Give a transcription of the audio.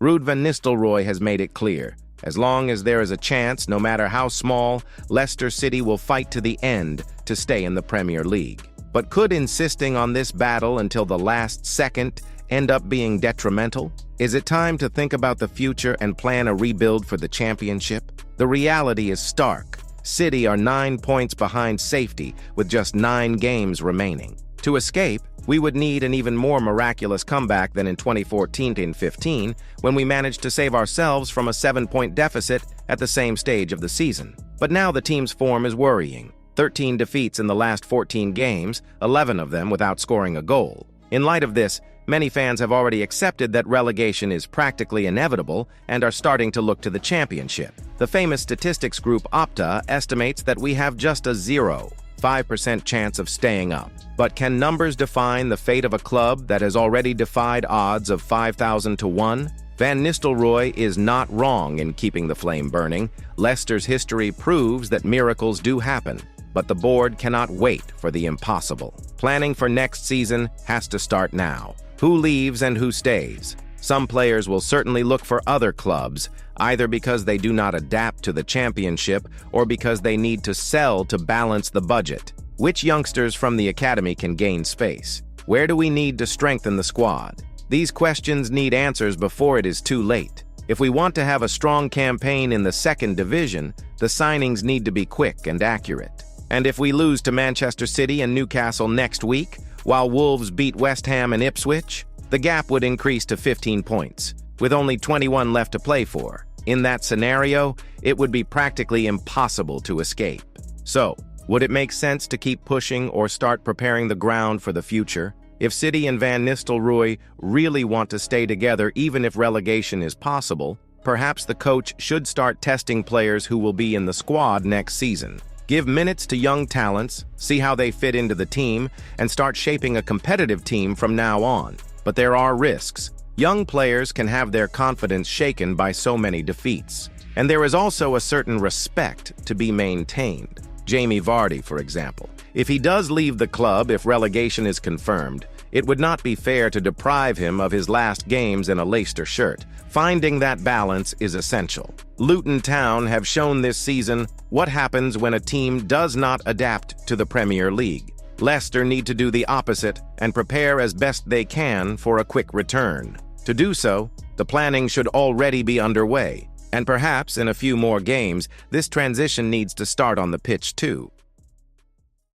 Ruud van Nistelrooy has made it clear. As long as there is a chance, no matter how small, Leicester City will fight to the end to stay in the Premier League. But could insisting on this battle until the last second end up being detrimental? Is it time to think about the future and plan a rebuild for the championship? The reality is stark. City are 9 points behind safety with just 9 games remaining. To escape, we would need an even more miraculous comeback than in 2014-15, when we managed to save ourselves from a 7-point deficit at the same stage of the season. But now the team's form is worrying. 13 defeats in the last 14 games, 11 of them without scoring a goal. In light of this, many fans have already accepted that relegation is practically inevitable and are starting to look to the championship. The famous statistics group Opta estimates that we have just a 0.5% chance of staying up. But can numbers define the fate of a club that has already defied odds of 5,000 to 1? Van Nistelrooy is not wrong in keeping the flame burning. Leicester's history proves that miracles do happen, but the board cannot wait for the impossible. Planning for next season has to start now. Who leaves and who stays? Some players will certainly look for other clubs, either because they do not adapt to the championship or because they need to sell to balance the budget. Which youngsters from the academy can gain space? Where do we need to strengthen the squad? These questions need answers before it is too late. If we want to have a strong campaign in the second division, the signings need to be quick and accurate. And if we lose to Manchester City and Newcastle next week, while Wolves beat West Ham and Ipswich, the gap would increase to 15 points, with only 21 left to play for. In that scenario, it would be practically impossible to escape. So, would it make sense to keep pushing or start preparing the ground for the future? If City and Van Nistelrooy really want to stay together even if relegation is possible, perhaps the coach should start testing players who will be in the squad next season. Give minutes to young talents, see how they fit into the team, and start shaping a competitive team from now on. But there are risks. Young players can have their confidence shaken by so many defeats. And there is also a certain respect to be maintained. Jamie Vardy, for example. If he does leave the club if relegation is confirmed, it would not be fair to deprive him of his last games in a Leicester shirt. Finding that balance is essential. Luton Town have shown this season what happens when a team does not adapt to the Premier League. Leicester need to do the opposite and prepare as best they can for a quick return. To do so, the planning should already be underway. And perhaps in a few more games, this transition needs to start on the pitch too.